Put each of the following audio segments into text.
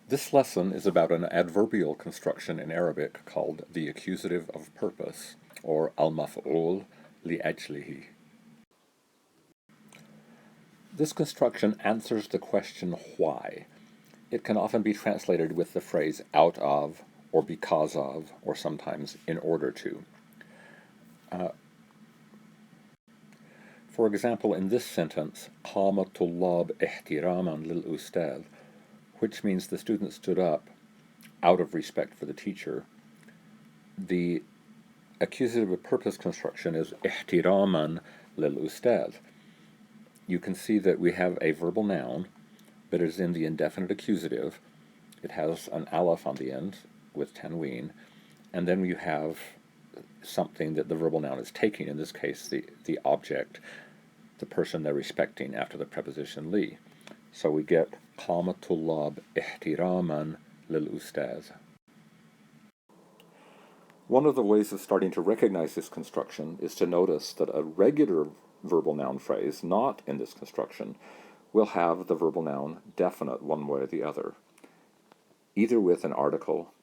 This lesson is about an adverbial construction in Arabic called the accusative of purpose, or al-maf'ul li'ajlihi. This construction answers the question why. It can often be translated with the phrase out of, or because of, or sometimes in order to. For example, in this sentence, قام الطلاب احتراما للأستاذ, which means the student stood up out of respect for the teacher. The accusative of purpose construction is احتراما للأستاذ. You can see that we have a verbal noun, but it is in the indefinite accusative. It has an aleph on the end with tanween, and then you have something that the verbal noun is taking, in this case the object, the person they're respecting after the preposition li. So we get قام الطلاب احتراما للأستاذ. One of the ways of starting to recognize this construction is to notice that a regular verbal noun phrase, not in this construction, will have the verbal noun definite one way or the other, either with an article,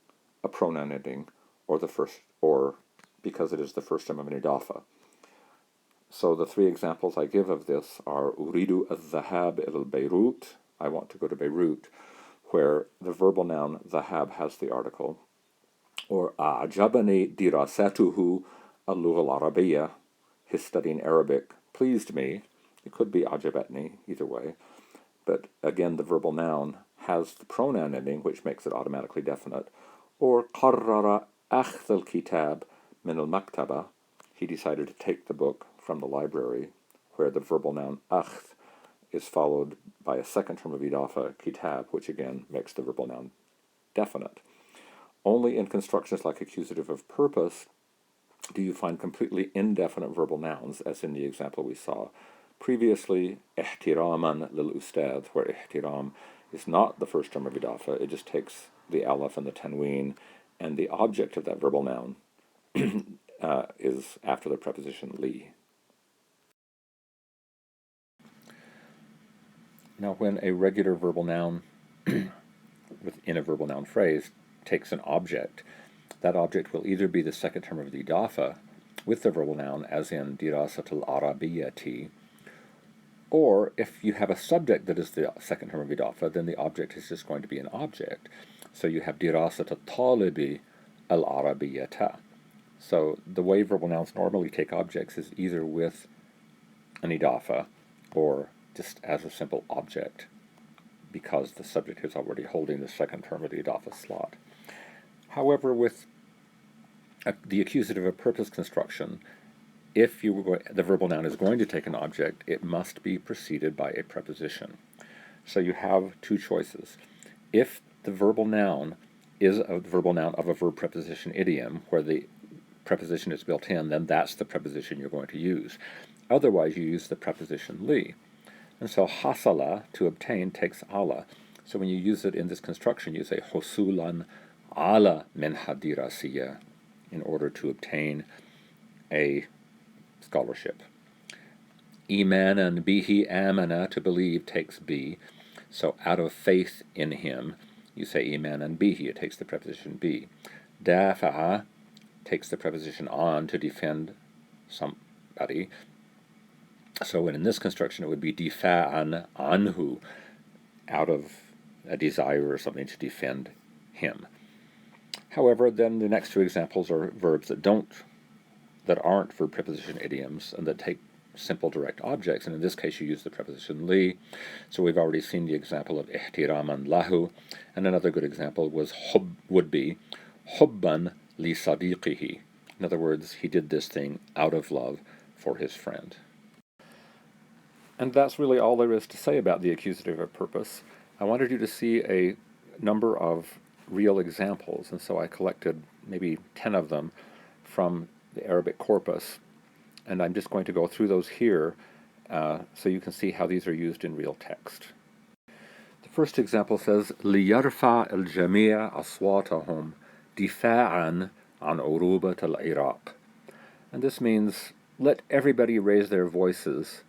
a pronoun ending, or because it is the first term of an idafa. So the three examples I give of this are أريد الذهاب إلى البيروت, I want to go to Beirut, where the verbal noun ذهاب has the article, or أعجبني دراسته اللغة العربية, his studying Arabic pleased me. It could be أعجبتني, either way. But again, the verbal noun has the pronoun ending, which makes it automatically definite. Or قرر أخذ الكتاب من المكتبة, he decided to take the book from the library, where the verbal noun أخذ is followed by a second term of idafa, kitab, which again makes the verbal noun definite. Only in constructions like accusative of purpose do you find completely indefinite verbal nouns, as in the example we saw previously, احتراما للأستاذ, where ihtiram is not the first term of idafa, it just takes the aleph and the tanween, and the object of that verbal noun is after the preposition li. Now, when a regular verbal noun within a verbal noun phrase takes an object, that object will either be the second term of the idafa with the verbal noun, as in dirasat al-arabiyyati, or if you have a subject that is the second term of idafa, then the object is just going to be an object. So you have dirasat al-talibi al-arabiyyata. So the way verbal nouns normally take objects is either with an idafa or just as a simple object, because the subject is already holding the second term of the idafa slot. However, with the accusative of purpose construction, if the verbal noun is going to take an object, it must be preceded by a preposition. So you have two choices. If the verbal noun is a verbal noun of a verb preposition idiom, where the preposition is built in, then that's the preposition you're going to use. Otherwise, you use the preposition li. And so hasala, to obtain, takes ala. So when you use it in this construction, you say husulan ala minha dirasiyya, in order to obtain a scholarship. Imanan bihi amana, to believe, takes bi. So out of faith in him, you say imanan bihi, it takes the preposition bi. Dafa'a takes the preposition on, to defend somebody. So in this construction it would be difa'an anhu, out of a desire or something to defend him. However, then the next two examples are verbs that aren't verb preposition idioms and that take simple direct objects, and in this case you use the preposition li. So we've already seen the example of ihtiraman lahu, and another good example would be hubban li sadiqihi. In other words, he did this thing out of love for his friend. And that's really all there is to say about the accusative of purpose. I wanted you to see a number of real examples, and so I collected maybe 10 of them from the Arabic corpus, and I'm just going to go through those here so you can see how these are used in real text. The first example says, لِيَرْفَعْ الْجَمِيعَ أَصْوَاتَهُمْ دِفَاعًا عَنْ عُرُوبَةِ الْعِرَاقِ. And this means, let everybody raise their voices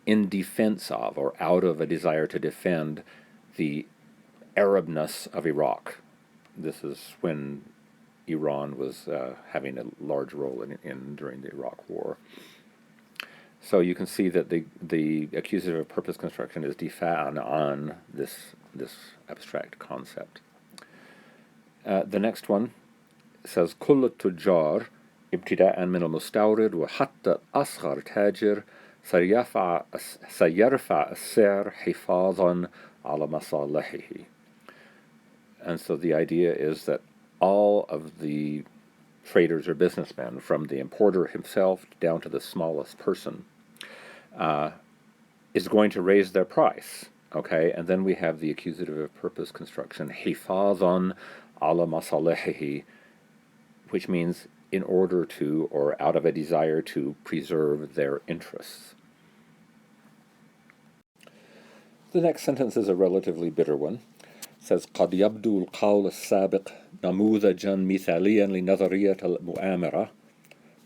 in defense of, or out of a desire to defend, the Arabness of Iraq. This is when Iran was having a large role in during the Iraq War. So you can see that the accusative of purpose construction is difa'an on this abstract concept. The next one says كل التجار ابتداء من المستورد وحتى أصغر تاجر سيرفع السعر حفاظا على مصالحه. And so the idea is that all of the traders or businessmen, from the importer himself down to the smallest person, is going to raise their price. Okay, and then we have the accusative of purpose construction, حفاظا على مصالحه, which means in order to, or out of a desire to, preserve their interests. The next sentence is a relatively bitter one. It says قد يبدو القول السابق نموذجا مثاليا لنظرية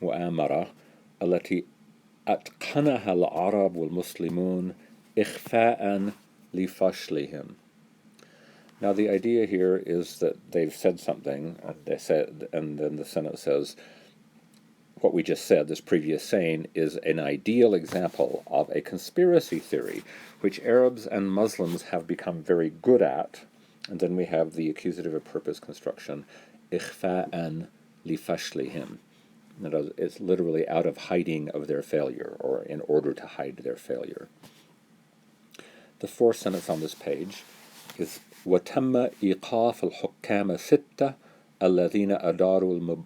المؤامرة التي أتقنها العرب والمسلمون إخفاء لفشلهم. Now the idea here is that they've said something, and then the sentence says, what we just said, this previous saying, is an ideal example of a conspiracy theory which Arabs and Muslims have become very good at. And then we have the accusative of purpose construction, إخفاء لفشلهم. It's literally out of hiding of their failure, or in order to hide their failure. The fourth sentence on this page is وتم إيقاف الحكام الستة الذين أداروا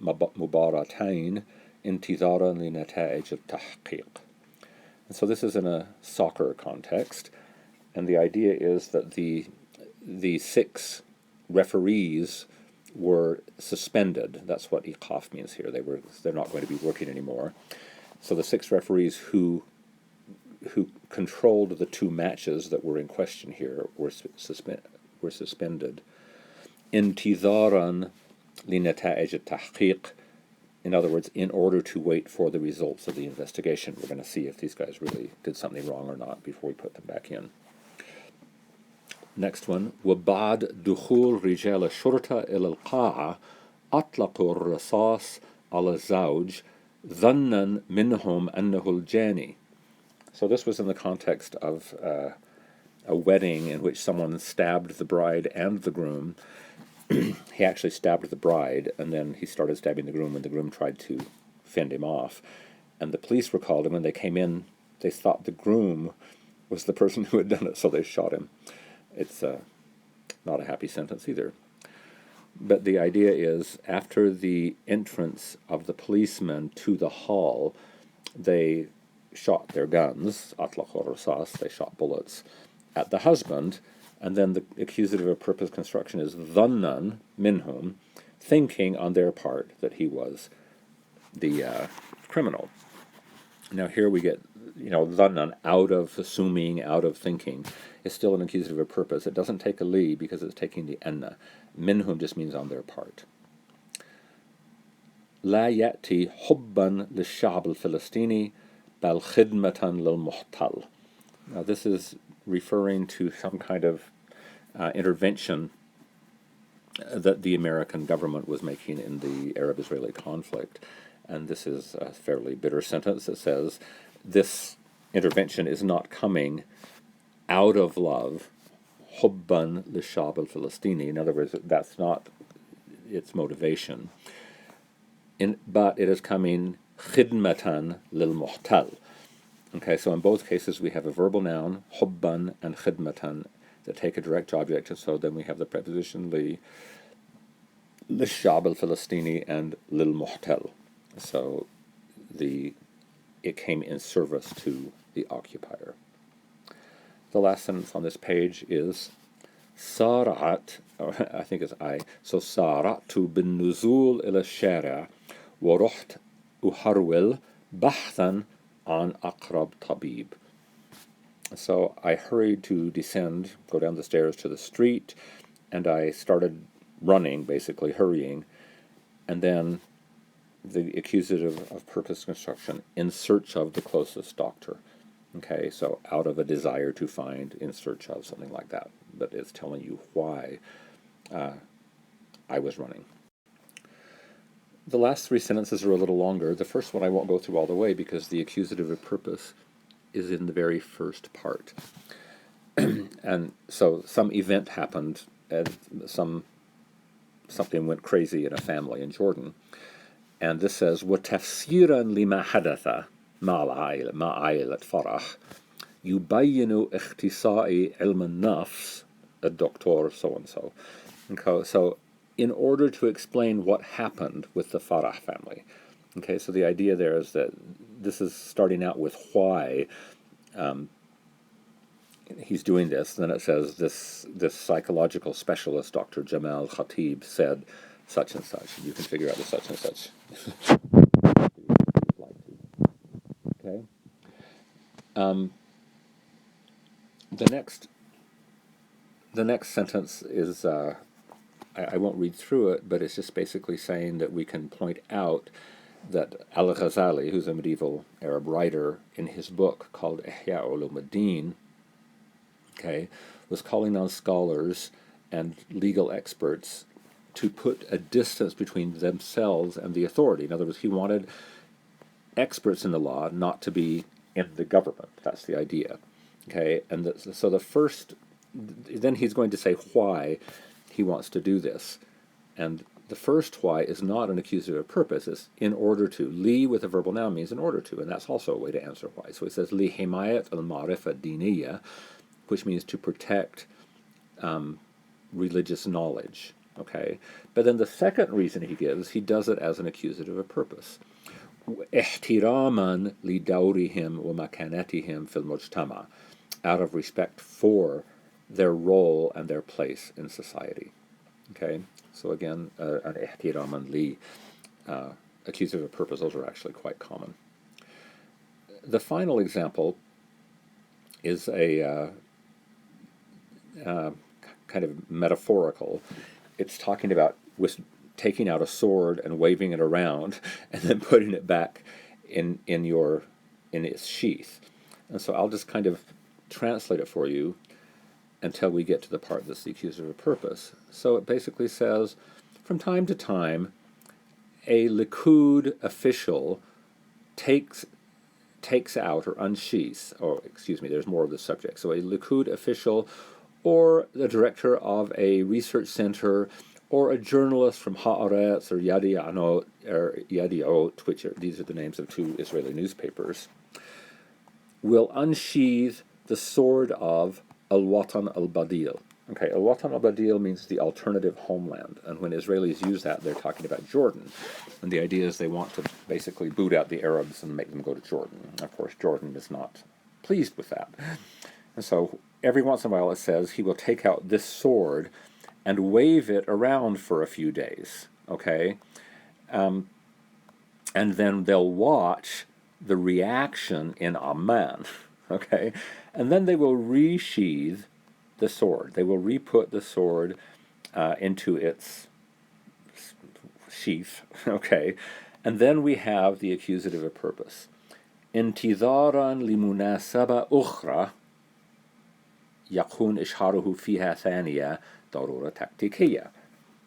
المباراتين انتظارا لنتائج التحقيق. And so this is in a soccer context, and the idea is that the 6 referees were suspended. That's what iqaf means here. They're not going to be working anymore. So the 6 referees who controlled the 2 matches that were in question here were suspended. Intizaran linata'ij at-tahqiq. In other words, in order to wait for the results of the investigation. We're going to see if these guys really did something wrong or not before we put them back in. Next one. وبعد دخول رجال الشرطة إلى القاعة أطلقوا الرصاص على الزوج ظنا منهم أنه الجاني. So this was in the context of a wedding in which someone stabbed the bride and the groom. He actually stabbed the bride, and then he started stabbing the groom when the groom tried to fend him off. And the police were called, and when they came in, they thought the groom was the person who had done it, so they shot him. It's not a happy sentence either. But the idea is, after the entrance of the policemen to the hall, they shot their guns, أطلقوا الرصاص, they shot bullets, at the husband, and then the accusative of purpose construction is ظنا منهم, thinking on their part that he was the criminal. Now here we get, ظنا, out of assuming, out of thinking, is still an accusative of purpose. It doesn't take a li because it's taking the anna. منهم just means on their part. لا يأتي حبا للشعب الفلسطيني بل خدمة للمحتل. Now this is referring to some kind of intervention that the American government was making in the Arab-Israeli conflict. And this is a fairly bitter sentence that says this intervention is not coming out of love, حبا للشعب الفلسطيني. In other words, that's not its motivation. But it is coming خدمة للمحتل. Okay, so in both cases we have a verbal noun, حبا and خدمة, that take a direct object, and so then we have the preposition للشعب الفلسطيني and للمحتل. So it came in service to the occupier. The last sentence on this page is صارعت, or I think it's I, so صارعت بالنزول إلى الشارع ورحت أهرول بحثا عن أقرب طبيب. So I hurried to descend, go down the stairs to the street, and I started running, basically hurrying, and then the accusative of purpose construction, in search of the closest doctor. Okay, so out of a desire to find, in search of, something like that. but it's telling you why I was running. The last three sentences are a little longer. The first one I won't go through all the way because the accusative of purpose is in the very first part. And so some event happened, and something went crazy in a family in Jordan. And this says, وَتَفْسِيرًا لِمَا حَدَثَ مَا عَائِلَةِ فَرَحٍ يُبَيِّنُ اخْتِصَاءِ عِلْمِ النَّفْسِ الدكتور so-and-so. Okay, so in order to explain what happened with the Farah family. Okay, so the idea there is that this is starting out with why he's doing this. Then it says this psychological specialist, Dr. Jamal Khatib, said such and such. You can figure out the such and such. Okay. The next sentence is I won't read through it, but it's just basically saying that we can point out that Al-Ghazali, who's a medieval Arab writer, in his book called Ihya Ulumuddin, okay, was calling on scholars and legal experts to put a distance between themselves and the authority. In other words, he wanted experts in the law not to be in the government. That's the idea. Okay, and so the first, then he's going to say why he wants to do this. And the first why is not an accusative purpose. It's in order to. Li with a verbal noun means in order to, and that's also a way to answer why. So he says, Li himayat al-ma'rifa diniya, which means to protect religious knowledge. Okay, but then the second reason he gives, he does it as an accusative of purpose. احتراما لدورهم ومكانتهم في المجتمع, out of respect for their role and their place in society. Okay, so again, an احتراما li, accusative of purpose, those are actually quite common. The final example is a kind of metaphorical. It's talking about taking out a sword and waving it around and then putting it back in its sheath. And so I'll just kind of translate it for you until we get to the part that's the accusative of purpose. So it basically says, from time to time, a Likud official takes out or unsheaths, or excuse me, there's more of the subject. So a Likud official or the director of a research center or a journalist from Haaretz or Yadiot, which these are the names of two Israeli newspapers, will unsheathe the sword of Al-Watan al-Badil. Okay, Al-Watan al-Badil means the alternative homeland, and when Israelis use that, they're talking about Jordan. And the idea is they want to basically boot out the Arabs and make them go to Jordan. Of course, Jordan is not pleased with that. And so every once in a while it says he will take out this sword and wave it around for a few days, okay? And then they'll watch the reaction in Amman, okay? And then they will resheathe the sword. They will re-put the sword into its sheath, okay? And then we have the accusative of purpose. انتظارا لمناسبة أخرى يكون إشهاره فيها ثانية ضرورة تكتيكية.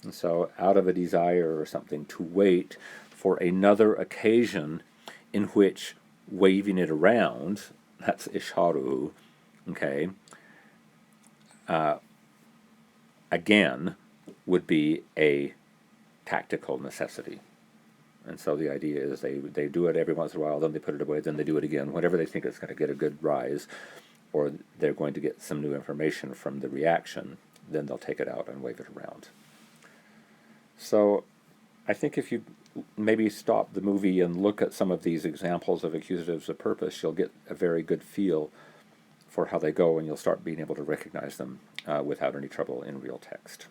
And so out of a desire or something to wait for another occasion in which waving it around, that's isharu, okay, again would be a tactical necessity. And so the idea is they do it every once in a while, then they put it away, then they do it again, whenever they think it's going to get a good rise, or they're going to get some new information from the reaction, then they'll take it out and wave it around. So I think if you maybe stop the movie and look at some of these examples of accusatives of purpose, you'll get a very good feel for how they go, and you'll start being able to recognize them without any trouble in real text.